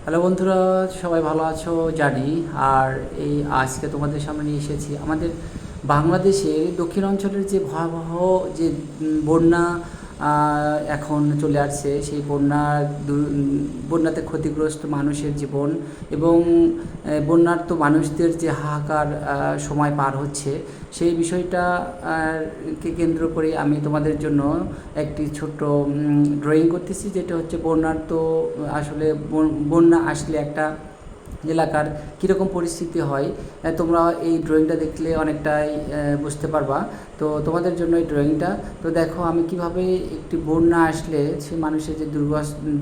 Hello বন্ধুরা, সবাই ভালো আছো জানি। আর এই আজকে তোমাদের সামনে নিয়ে এসেছি আমাদের বাংলাদেশের দক্ষিণ অঞ্চলের যে ভয়াবহ যে বন্যা এখন চলে আসছে। সেই বন্যাতে ক্ষতিগ্রস্ত মানুষের জীবন এবং বন্যার্ত মানুষদের যে হাহাকার সময় পার হচ্ছে, সেই বিষয়টা কে কেন্দ্র করে আমি তোমাদের জন্য একটি ছোট্ট ড্রয়িং করতেছি, যেটা হচ্ছে বন্যার্ত আসলে বন্যা আসলে একটা এলাকার কীরকম পরিস্থিতি হয়। তোমরা এই ড্রয়িংটা দেখলে অনেকটাই বুঝতে পারবা। তো তোমাদের জন্য এই ড্রয়িংটা। তো দেখো আমি কিভাবে একটি বন্যা আসলে সে মানুষের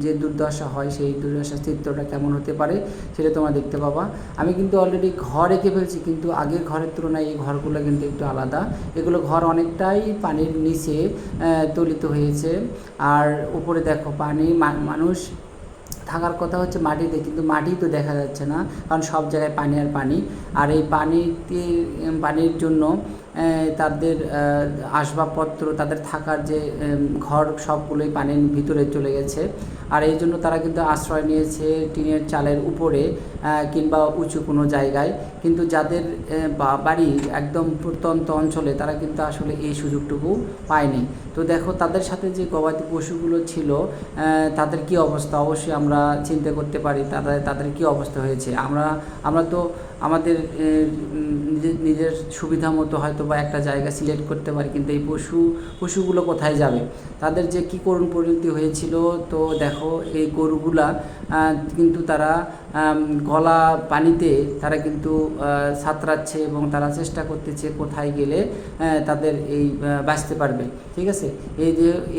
যে দুর্দশা হয়, সেই দুর্দশার চিত্রটা কেমন হতে পারে সেটা তোমরা দেখতে পাবা। আমি কিন্তু অলরেডি ঘর এঁকে ফেলছি, কিন্তু আগের ঘরের তুলনায় এই ঘরগুলো কিন্তু একটু আলাদা। এগুলো ঘর অনেকটাই পানির নিচে তলিত হয়েছে। আর উপরে দেখো পানি, মানুষ থাকার কথা হচ্ছে মাটিতে, কিন্তু মাটি তো দেখা যাচ্ছে না, কারণ সব জায়গায় পানি আর পানি। আর এই পানির জন্য তাদের আসবাবপত্র, তাদের থাকার যে ঘর, সবগুলোই পানির ভিতরে চলে গেছে। আর এই জন্য তারা কিন্তু আশ্রয় নিয়েছে টিনের চালের উপরে কিংবা উঁচু কোনো জায়গায়। কিন্তু যাদের বাড়ি একদম প্রত্যন্ত অঞ্চলে, তারা কিন্তু আসলে এই সুযোগটুকু পায়নি। তো দেখো তাদের সাথে যে গবাদি পশুগুলো ছিল, তাদের কি অবস্থা অবশ্যই আমরা চিন্তা করতে পারি। তাদের কি অবস্থা হয়েছে। আমরা তো আমাদের নিজের সুবিধা মতো হয়তো বা একটা জায়গা সিলেক্ট করতে পারি, কিন্তু এই পশুগুলো কোথায় যাবে, তাদের যে কী করুণ পরিণতি হয়েছিল। তো দেখো এই গরুগুলা কিন্তু তারা গলা পানিতে তারা কিন্তু সাঁতরাচ্ছে এবং তারা চেষ্টা করতেছে কোথায় গেলে তাদের এই বাঁচতে পারবে। ঠিক আছে,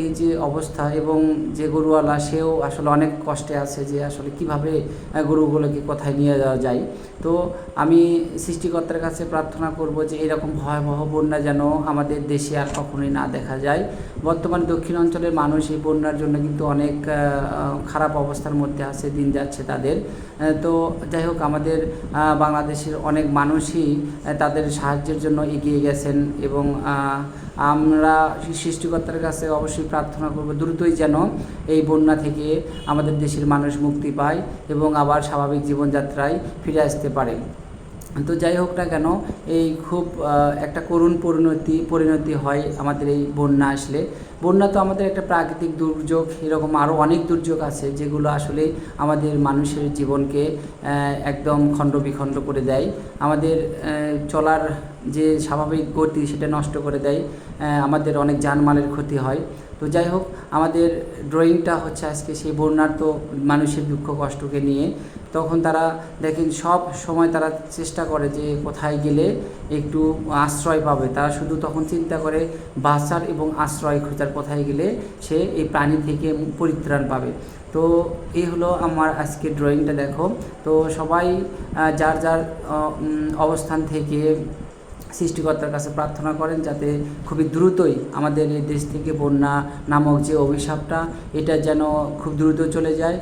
এই যে অবস্থা, এবং যে গরুওয়ালা সেও আসলে অনেক কষ্টে আছে যে আসলে কিভাবে গরুগুলোকে কোথায় নিয়ে যাওয়া যায়। তো আমি সৃষ্টিকর্তার কাছে প্রার্থনা করব যে এরকম ভয়াবহ বন্যা যেন আমাদের দেশে আর কখনোই না দেখা যায়। বর্তমানে দক্ষিণ অঞ্চলের মানুষ এই বন্যার জন্য কিন্তু অনেক খারাপ অবস্থার মধ্যে আছে, দিন যাচ্ছে তাদের। তো যাই হোক, আমাদের বাংলাদেশের অনেক মানুষই তাদের সাহায্যের জন্য এগিয়ে গেছেন, এবং আমরা সৃষ্টিকর্তার কাছে অবশ্যই প্রার্থনা করব দ্রুতই যেন এই বন্যা থেকে আমাদের দেশের মানুষ মুক্তি পায় এবং আবার স্বাভাবিক জীবনযাত্রায় ফিরে আসতে পারে। তো যাই হোক না কেন, এই খুব একটা করুণ পরিণতি হয় আমাদের এই বন্যা আসলে। বন্যা তো আমাদের একটা প্রাকৃতিক দুর্যোগ, এরকম আরও অনেক দুর্যোগ আছে যেগুলো আসলে আমাদের মানুষের জীবনকে একদম খণ্ডবিখণ্ড করে দেয়। আমাদের চলার যে স্বাভাবিক গতি সেটা নষ্ট করে দেয়, আমাদের অনেক জানমালের ক্ষতি হয়। তো যাই হোক, আমাদের ড্রয়িংটা হচ্ছে আজকে সেই বন্যার্ত মানুষের দুঃখ কষ্টকে নিয়ে। তখন তারা দেখেন সব সময় তারা চেষ্টা করে যে কোথায় গেলে একটু আশ্রয় পাবে। তারা শুধু তখন চিন্তা করে বাঁচার এবং আশ্রয় খোঁজার, কোথায় গেলে সে এই প্রাণী থেকে পরিত্রাণ পাবে। তো এই হলো আমার আজকে ড্রয়িংটা। দেখো, তো সবাই যার যার অবস্থান থেকে সৃষ্টিকর্তার কাছে প্রার্থনা করেন যাতে খুবই দ্রুতই আমাদের এই দেশ থেকে বন্যা নামক যে অভিশাপটা, এটা যেন খুব দ্রুত চলে যায়।